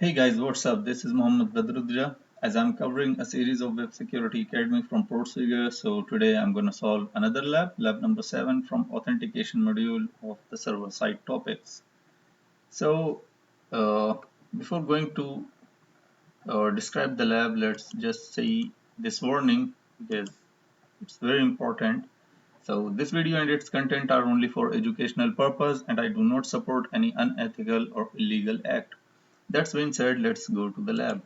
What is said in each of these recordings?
Hey guys, what's up? This is Mohammed Badruddin as I'm covering a series of Web Security Academy from Forcing. So today I'm going to solve another lab number 7 from authentication module of the server-side topics. So uh, before going to describe the lab, let's just see this warning because it's very important. So this video and its content are only for educational purpose and I do not support any unethical or illegal act. That being said, let's go to the lab.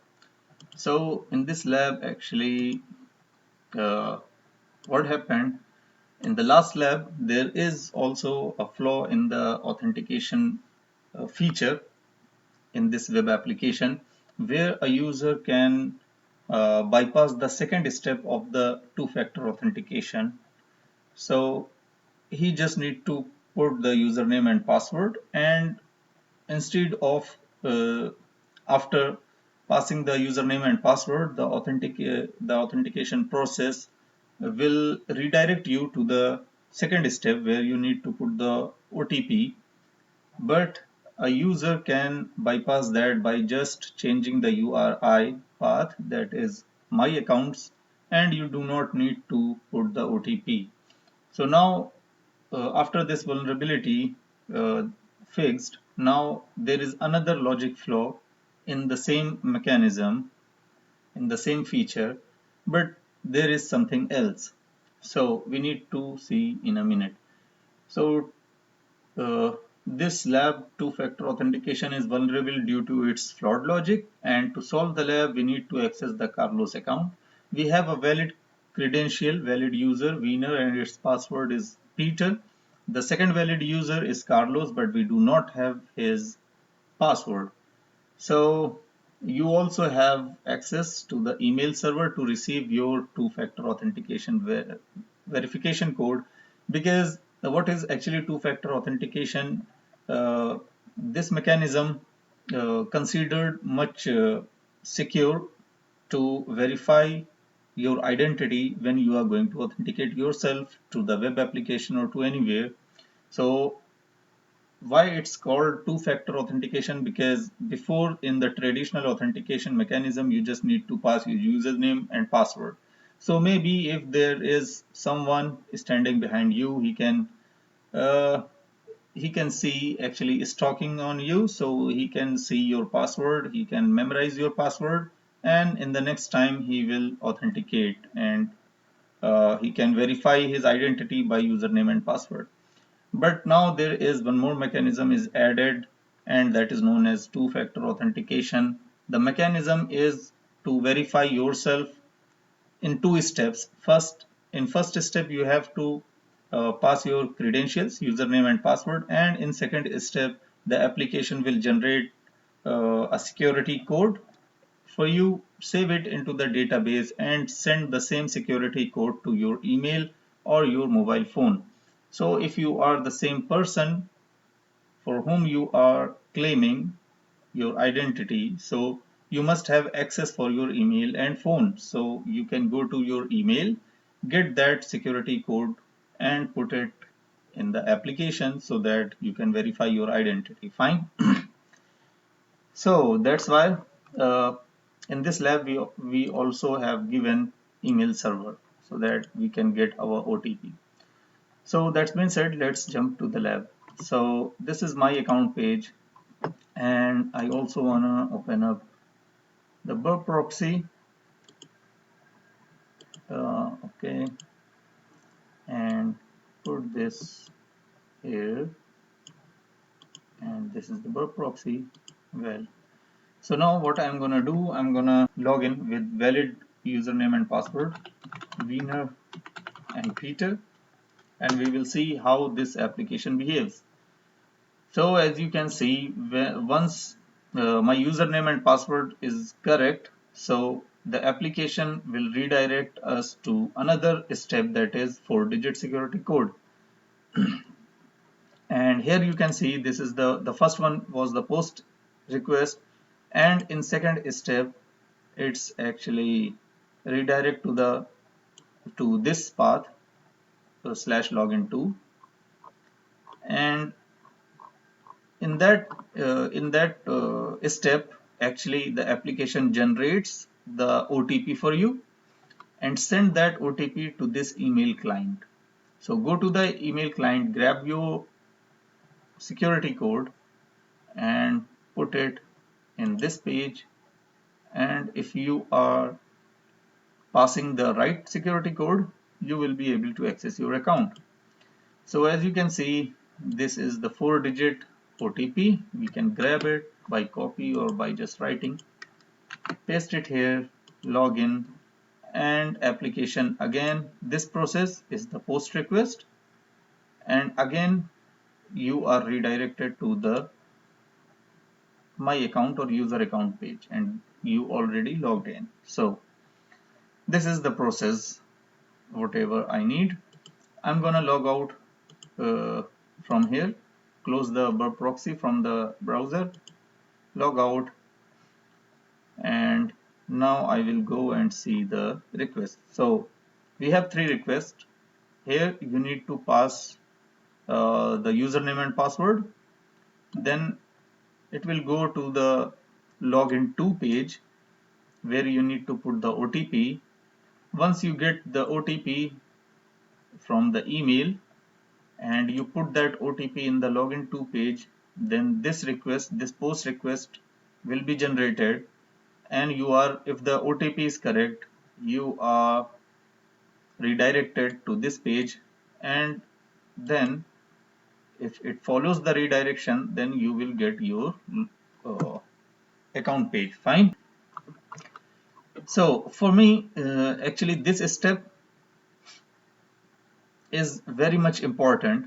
So in this lab, actually, uh, what happened in the last lab, there is also a flaw in the authentication feature in this web application where a user can bypass the second step of the two-factor authentication. So he just need to put the username and password, and instead of after passing the username and password, the authentication process will redirect you to the second step where you need to put the OTP. But a user can bypass that by just changing the URI path, that is my accounts, and you do not need to put the OTP. So now after this vulnerability fixed, now there is another logic flaw in the same mechanism, in the same feature, but there is something else. So we need to see in a minute. So this lab two-factor authentication is vulnerable due to its flawed logic, and to solve the lab, we need to access the Carlos account. We have a valid credential, valid user, winner, and its password is Peter. The second valid user is Carlos, but we do not have his password. So you also have access to the email server to receive your two-factor authentication verification code, because what is actually two-factor authentication? This mechanism considered much secure to verify your identity when you are going to authenticate yourself to the web application or to anywhere. So why it's called two-factor authentication? Because before, in the traditional authentication mechanism, you just need to pass your username and password. So maybe if there is someone standing behind you, uh, he can see actually stalking on you, so he can see your password, he can memorize your password, and in the next time he will authenticate, and he can verify his identity by username and password. But now there is one more mechanism is added, and that is known as two-factor authentication. The mechanism is to verify yourself in two steps. In first step, you have to pass your credentials, username and password, and in second step, the application will generate a security code for you, save it into the database, and send the same security code to your email or your mobile phone. So if you are the same person for whom you are claiming your identity, so you must have access for your email and phone. So you can go to your email, get that security code, and put it in the application so that you can verify your identity. Fine. So that's why uh, in this lab we also have given email server so that we can get our OTP. So that's been said, let's jump to the lab. So this is my account page, and I also wanna open up the burp proxy. Okay, and put this here, and this is the burp proxy. Well, so now what I'm gonna do, I'm gonna log in with valid username and password, Wiener and Peter, and we will see how this application behaves. So as you can see, once my username and password is correct, so the application will redirect us to another step, that is 4-digit security code. And here you can see this is the first one was the post request, and in second step it's actually redirect to this path, slash login to, and in that step actually the application generates the OTP for you and send that OTP to this email client. So go to the email client, grab your security code and put it in this page, and if you are passing the right security code, you will be able to access your account. So as you can see, this is the 4-digit OTP. We can grab it by copy or by just writing, paste it here, log in, and application. Again, this process is the post request, and again you are redirected to the my account or user account page, and you already logged in. So this is the process, whatever I need. I'm gonna log out from here, close the web proxy from the browser, log out, and now I will go and see the request. So we have 3 requests. Here you need to pass the username and password. Then it will go to the login to page where you need to put the OTP. Once you get the OTP from the email and you put that OTP in the login to page, then this request, this post request will be generated, and you are, if the OTP is correct, you are redirected to this page, and then if it follows the redirection, then you will get your account page. Fine. So for me, actually this step is very much important,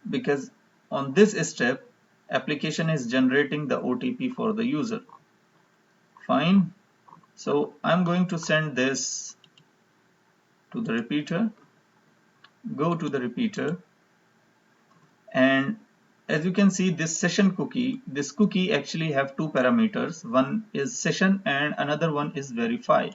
because on this step application is generating the OTP for the user. Fine. So I'm going to send this to the repeater. Go to the repeater, and as you can see, this session cookie, this cookie actually have 2 parameters. One is session and another one is verify.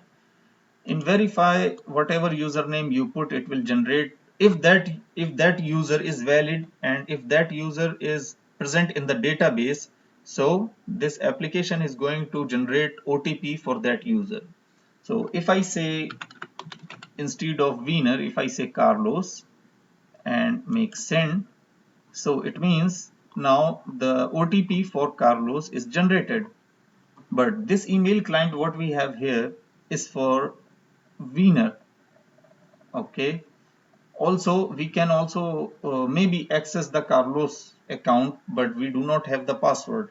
In verify, whatever username you put, it will generate if that user is valid and if that user is present in the database. So this application is going to generate OTP for that user. So if I say, instead of Wiener, if I say Carlos and make send, so it means now the OTP for Carlos is generated. But this email client what we have here is for Wiener. Okay. Also, we can also maybe access the Carlos account, but we do not have the password.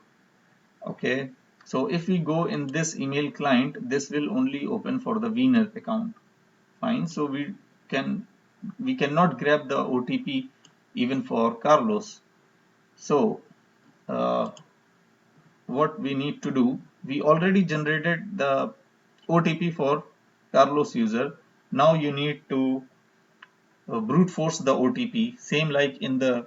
Okay. So if we go in this email client, this will only open for the Wiener account. Fine. So we cannot grab the OTP even for Carlos. So what we need to do, we already generated the OTP for Carlos user. Now you need to brute force the OTP, same like in the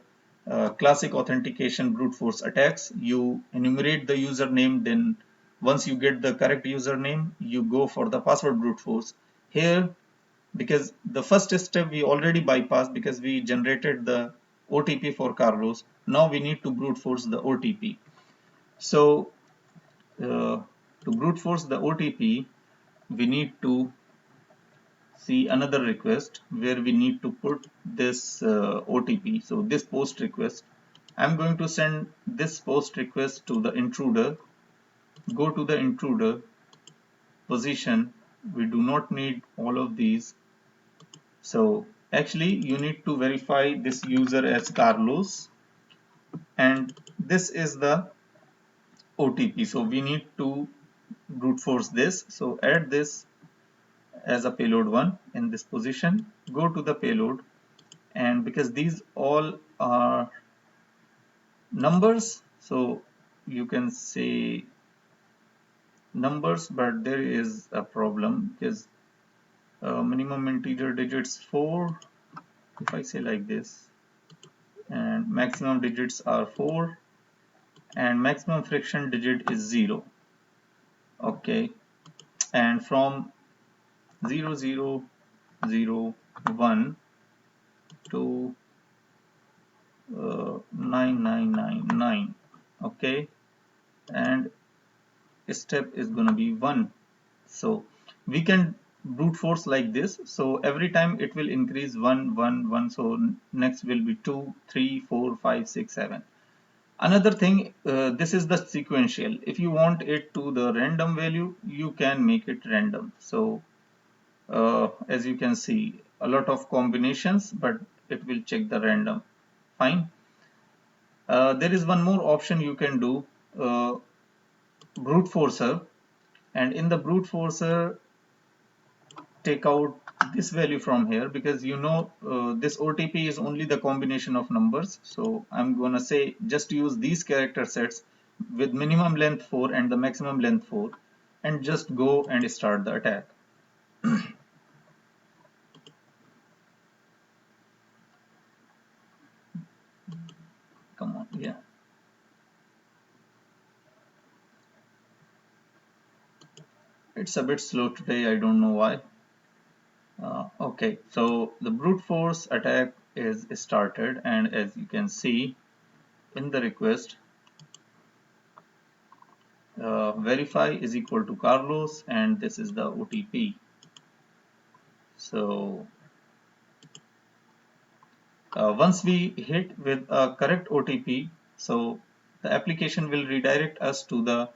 classic authentication brute force attacks. You enumerate the username, then once you get the correct username, you go for the password brute force. Here, because the first step we already bypassed because we generated the OTP for Carlos, now we need to brute force the OTP. So to brute force the OTP, we need to see another request where we need to put this OTP. So this post request, I'm going to send this post request to the intruder. Go to the intruder position. We do not need all of these. So actually you need to verify this user as Carlos, and this is the OTP. So we need to brute force this. So add this as a payload 1 in this position. Go to the payload, and because these all are numbers, so you can say numbers, but there is a problem because minimum integer digits 4, if I say like this, and maximum digits are 4 and maximum fraction digit is 0. Okay, and from 0001 to 9999. Okay, and step is going to be 1. So we can brute force like this. So every time it will increase 1, 1, 1. So next will be 2, 3, 4, 5, 6, 7. Another thing, this is the sequential. If you want it to the random value, you can make it random. So as you can see, a lot of combinations, but it will check the random. Fine. There is one more option you can do, brute forcer, and in the brute forcer, take out this value from here, because you know this OTP is only the combination of numbers. So I'm gonna say just use these character sets with minimum length 4 and the maximum length 4, and just go and start the attack. Come on, yeah. It's a bit slow today, I don't know why. Okay, so the brute force attack is started, and as you can see in the request, verify is equal to Carlos, and this is the OTP. So once we hit with a correct OTP, so the application will redirect us to the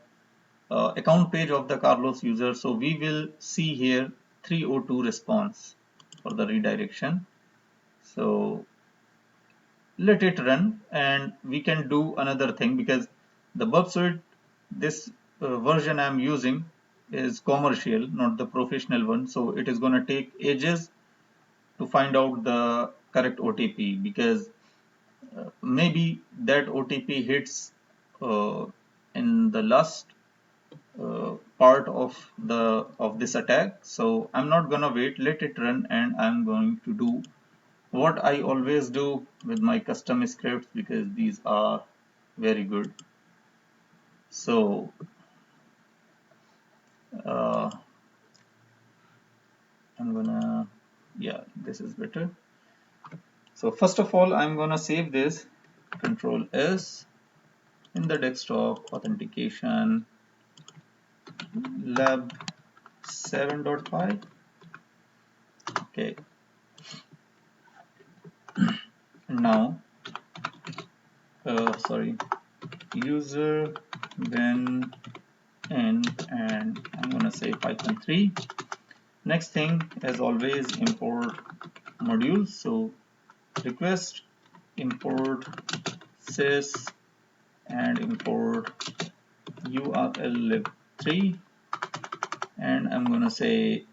account page of the Carlos user. So we will see here 302 response for the redirection. So let it run, and we can do another thing, because the Bub Suite, this version I'm using is commercial, not the professional one. So it is going to take ages to find out the correct OTP, because maybe that OTP hits in the last part of this attack. So I'm not gonna wait, let it run, and I'm going to do what I always do with my custom scripts, because these are very good. So I'm gonna, yeah, this is better. So first of all, I'm gonna save this, Control S, in the desktop authentication Lab07.5. Okay, now sorry, user when end, and I'm gonna say Python 3. Next thing, as always, import modules. So request import sys and import URL lib3, and I'm gonna say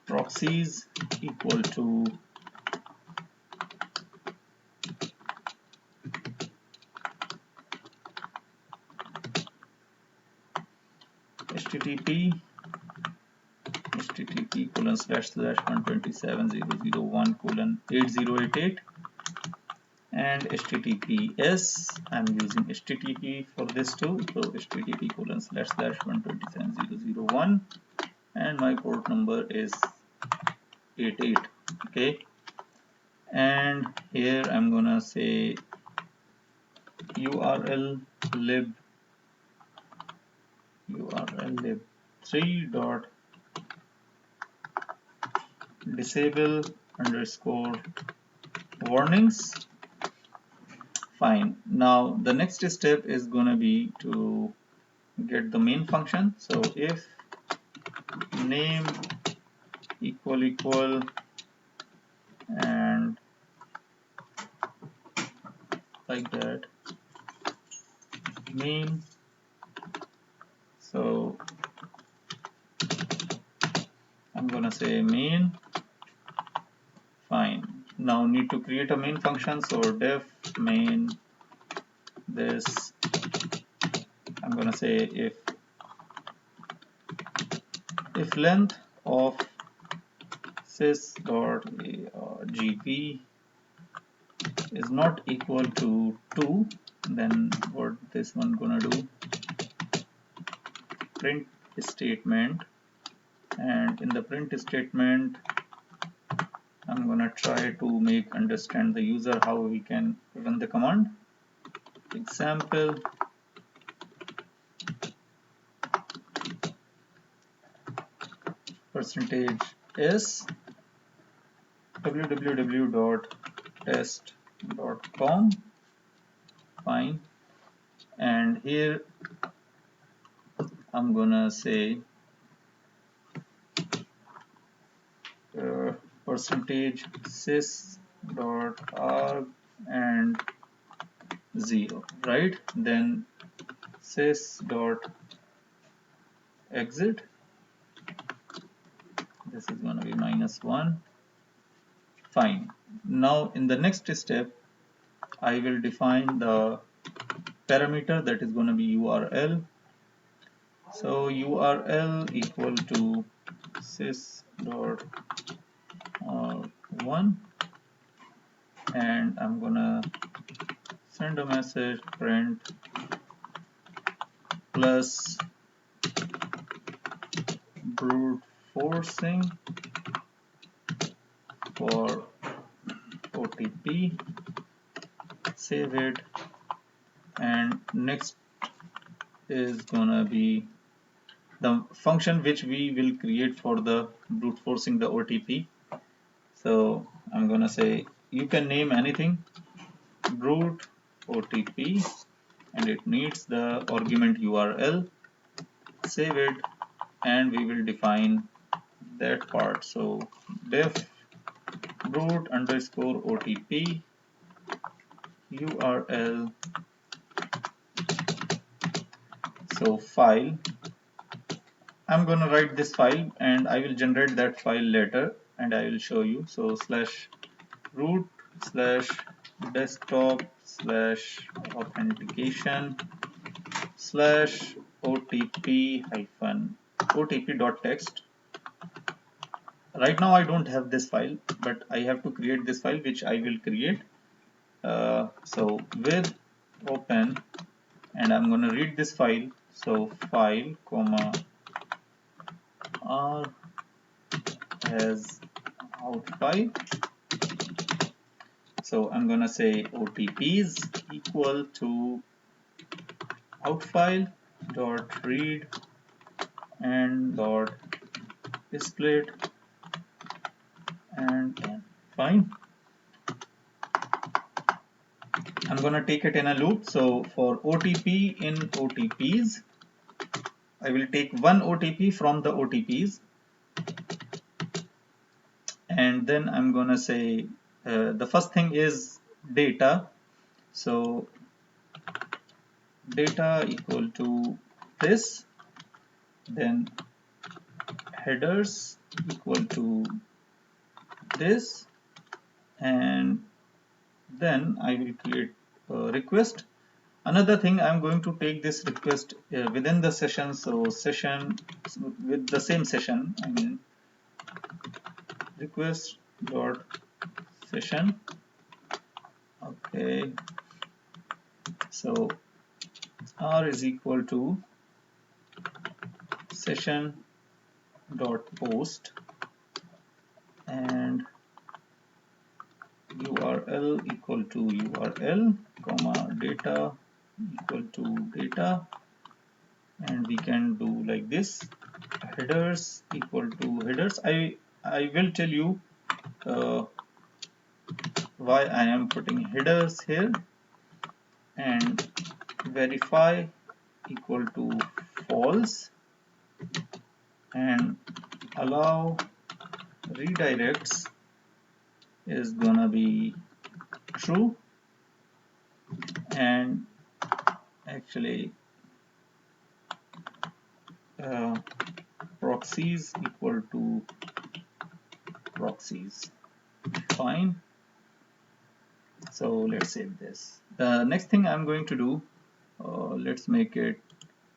proxies equal to http ://127.001:8088, and https, I'm using http for this too, so http ://127.001, and my port number is 88. Okay, and here I'm gonna say URL lib3 dot disable underscore warnings. Fine. Now the next step is going to be to get the main function. So if name equal and like that, main. So I'm gonna say main. Fine. Now need to create a main function. So def main this. I'm gonna say if length of sys.gp is not equal to 2, then what this one gonna do, print statement, and in the print statement I'm gonna try to make understand the user how we can run the command. Example %s www.test.com. Fine. And here I'm gonna say %sys.arg and 0, right? Then sys.exit, this is going to be -1. Fine. Now in the next step I will define the parameter that is going to be URL. So URL equal to sys.1, and I'm gonna send a message print plus brute forcing for OTP, save it, and next is gonna be the function which we will create for the brute forcing the OTP. So I'm gonna say you can name anything, brute OTP, and it needs the argument URL, save it, and we will define that part. So def brute underscore OTP URL, so file. I'm gonna write this file and I will generate that file later and I will show you. So /root/ desktop /authentication /otp-otp.txt. Right now I don't have this file, but I have to create this file, which I will create. So with open, and I'm going to read this file. So file comma r as out file. So I'm going to say OTPs equal to out file dot read and dot split and fine. I'm gonna take it in a loop. So for OTP in OTPs, I will take one OTP from the OTPs, and then I'm gonna say the first thing is data. So data equal to this, then headers equal to this, and then I will create a request. Another thing, I'm going to take this request within the session. So session with the same session, I mean request dot session. Okay, so r is equal to session dot post and URL equal to URL comma data equal to data, and we can do like this, headers equal to headers. I will tell you why I am putting headers here, and verify equal to false, and allow redirects is gonna be true, and actually proxies equal to proxies. Fine. So let's save this. The next thing I'm going to do, let's make it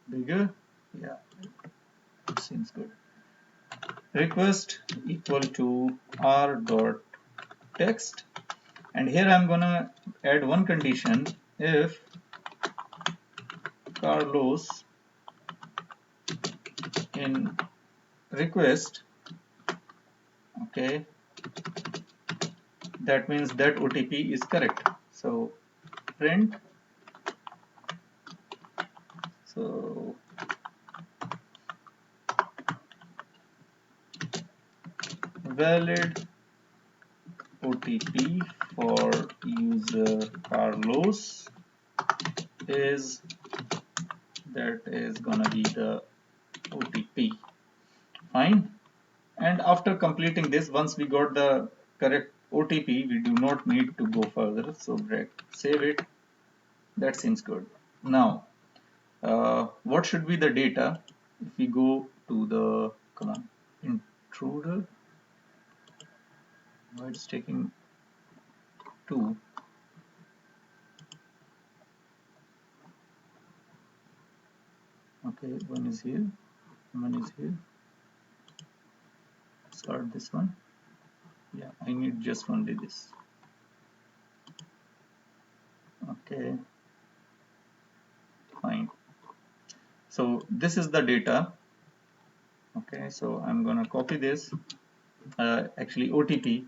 bigger. Yeah, it seems good. Request equal to r dot text, and here I'm gonna add one condition. If Carlos in request, okay, that means that OTP is correct. So print, so valid OTP for user Carlos is gonna be the OTP. Fine. And after completing this, once we got the correct OTP, we do not need to go further. So save it. That seems good. Now, what should be the data? If we go to the intruder, why it's taking 2. Okay, one is here, one is here. Start this one. Yeah, I need just only this. Okay, fine. So this is the data. Okay, so I'm gonna copy this. Actually OTP.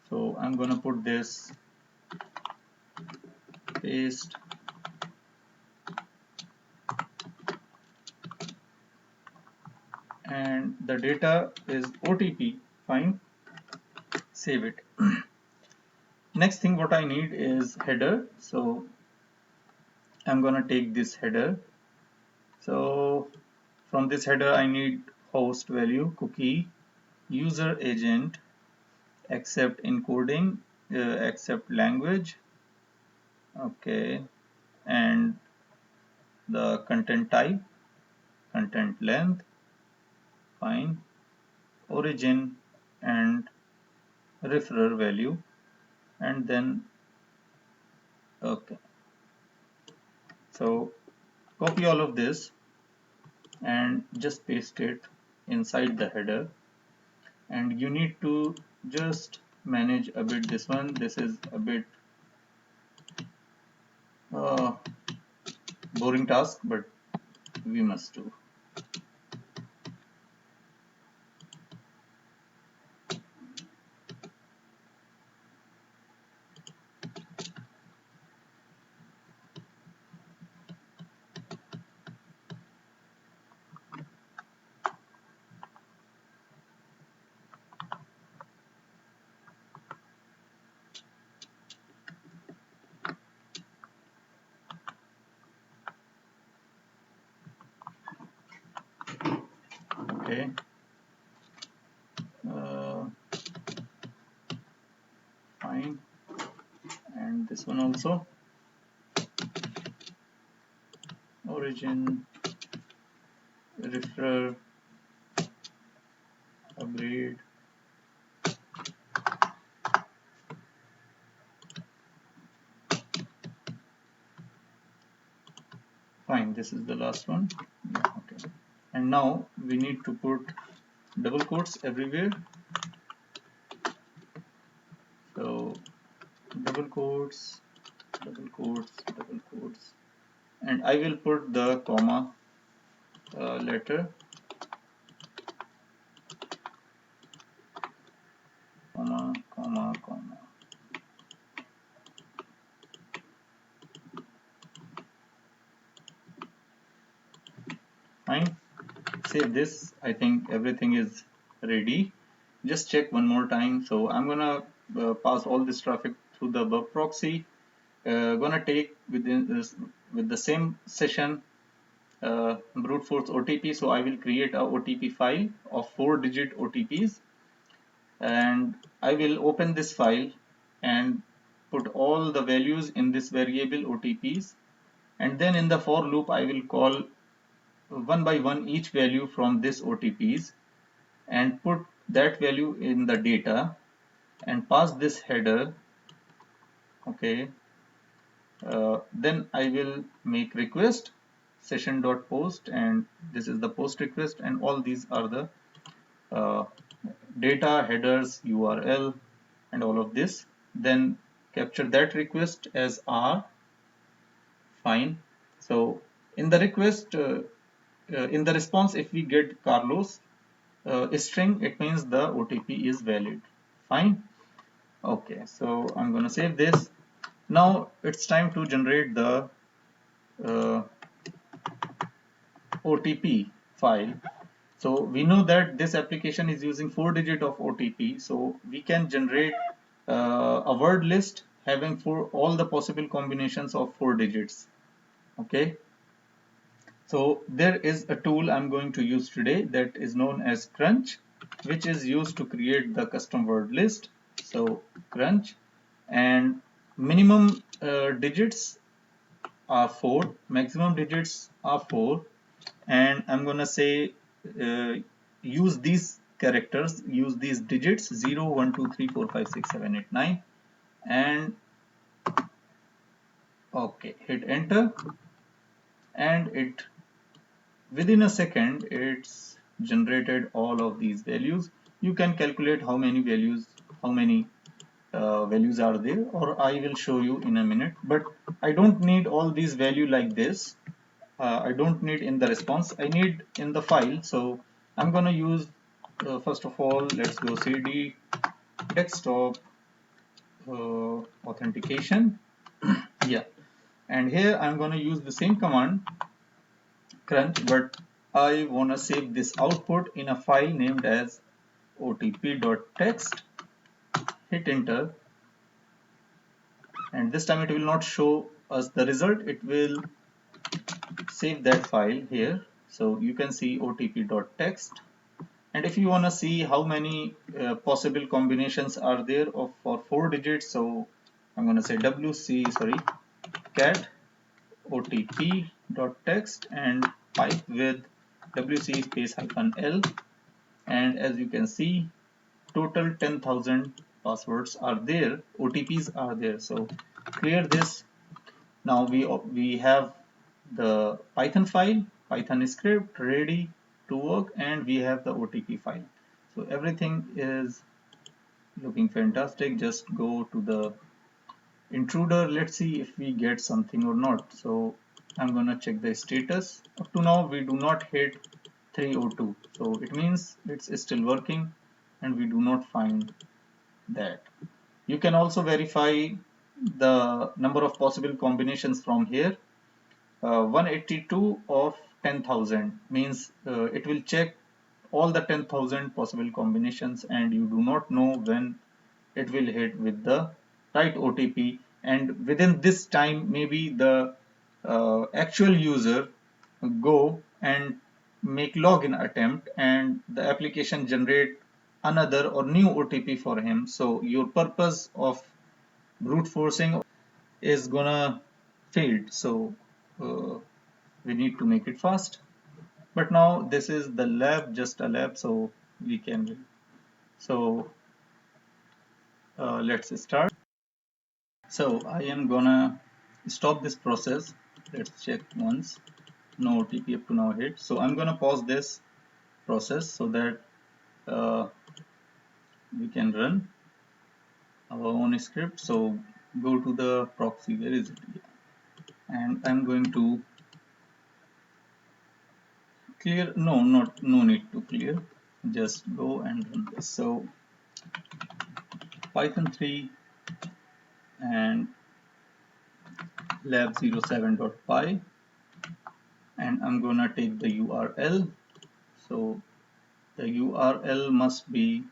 So I'm gonna put this, paste, and the data is OTP. Fine. Save it. Next thing what I need is header. So I'm gonna take this header. So from this header I need host value, cookie, user agent, accept encoding, accept language, okay, and the content type, content length, fine, origin and referrer value, and then okay. So copy all of this and just paste it inside the header, and you need to just manage a bit this one. This is a bit boring task, but we must do. Okay. Fine. And this one also. Origin, referrer, upgrade. Fine, this is the last one. Yeah, okay. And now we need to put double quotes everywhere. So double quotes, double quotes, double quotes, and I will put the comma letter, comma, comma, comma. Fine. Save this. I think everything is ready. Just check one more time. So I'm gonna pass all this traffic through the above proxy. Gonna take within this with the same session brute force OTP. So I will create a OTP file of 4-digit OTPs, and I will open this file and put all the values in this variable OTPs, and then in the for loop I will call one by one each value from this OTPs and put that value in the data and pass this header. Okay, then I will make request session.post, and this is the post request, and all these are the data, headers, URL, and all of this. Then capture that request as R. Fine. So in the request, in the response, if we get Carlos string, it means the OTP is valid. Fine. Okay, so I'm going to save this. Now it's time to generate the OTP file. So we know that this application is using 4 digit of OTP, so we can generate a word list having all the possible combinations of 4 digits. Okay, so there is a tool I'm going to use today that is known as Crunch, which is used to create the custom word list. So Crunch, and minimum digits are 4, maximum digits are 4, and I'm gonna say use these characters, use these digits 0, 1, 2, 3, 4, 5, 6, 7, 8, 9, and okay, hit enter, and it within a second it's generated all of these values. You can calculate how many values are there, or I will show you in a minute, but I don't need all these value like this. I don't need in the response, I need in the file. So I'm gonna use first of all, let's go cd desktop authentication. Yeah, and here I'm gonna use the same command crunch, but I wanna save this output in a file named as otp.txt. Hit enter, and this time it will not show us the result, it will save that file here. So you can see otp.txt. And if you want to see how many possible combinations are there for 4 digits, so I'm going to say cat otp.text and pipe with wc space -l, and as you can see, total 10,000 passwords are there, OTPs are there. So clear this. Now we have the Python file, Python script ready to work, and we have the OTP file. So everything is looking fantastic. Just go to the intruder. Let's see if we get something or not. So I'm gonna check the status. Up to now we do not hit 302. So it means it's still working and we do not find that. You can also verify the number of possible combinations from here. 182 of 10,000 means it will check all the 10,000 possible combinations, and you do not know when it will hit with the right OTP, and within this time maybe the actual user go and make login attempt and the application generate another or new OTP for him. So your purpose of brute forcing is gonna fail. So uh, we need to make it fast. But now this is the lab, just a lab, so we can. So let's start. So I am gonna stop this process. Let's check once. No OTP up to now hit. So I'm gonna pause this process so that uh, we can run our own script. So go to the proxy. Where is it? And I'm going to clear. No need to clear. Just go and run this. So Python 3 and lab07.py, and I'm gonna take the URL. So the URL must be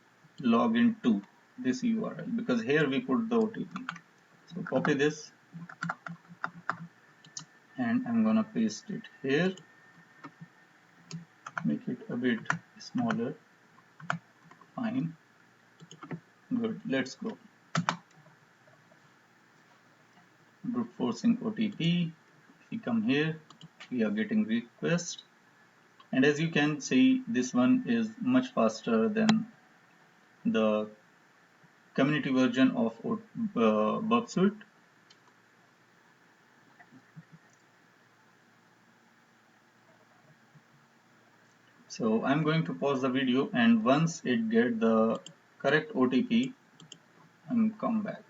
login to this URL because here we put the OTP. So copy this and I'm gonna paste it here, make it a bit smaller. Fine, good, let's go. Brute forcing OTP. If we come here, we are getting request, and as you can see, this one is much faster than the community version of Burp Suite. So I'm going to pause the video, and once it get the correct OTP, I will come back.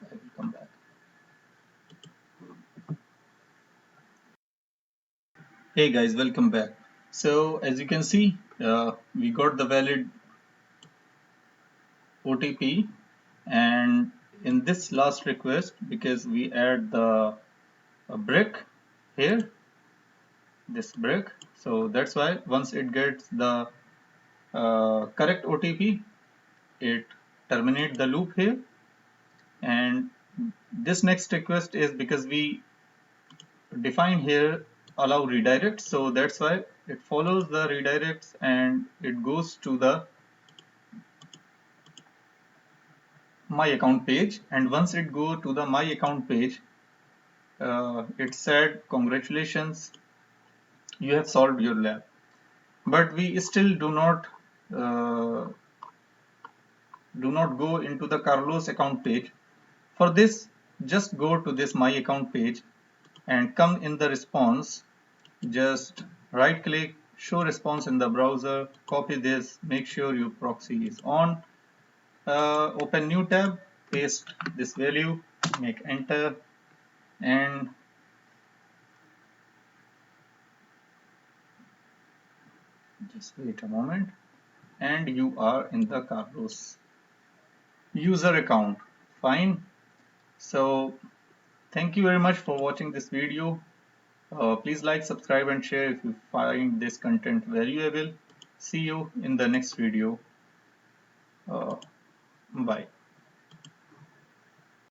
Hey guys, welcome back. So as you can see, we got the valid OTP, and in this last request, because we add the brick here, this brick, so that's why once it gets the correct OTP, it terminate the loop here. And this next request is because we define here allow redirect, so that's why it follows the redirects and it goes to the my account page. And once it go to the my account page, it said congratulations, you have solved your lab. But we still uh, do not go into the Carlos account page. For this, just go to this my account page and come in the response, just right click, show response in the browser, copy this, make sure your proxy is on, open new tab, paste this value, make enter, and just wait a moment, and you are in the Carlos user account. Fine. So thank you very much for watching this video. Please like, subscribe and share if you find this content valuable. See you in the next video. Bye.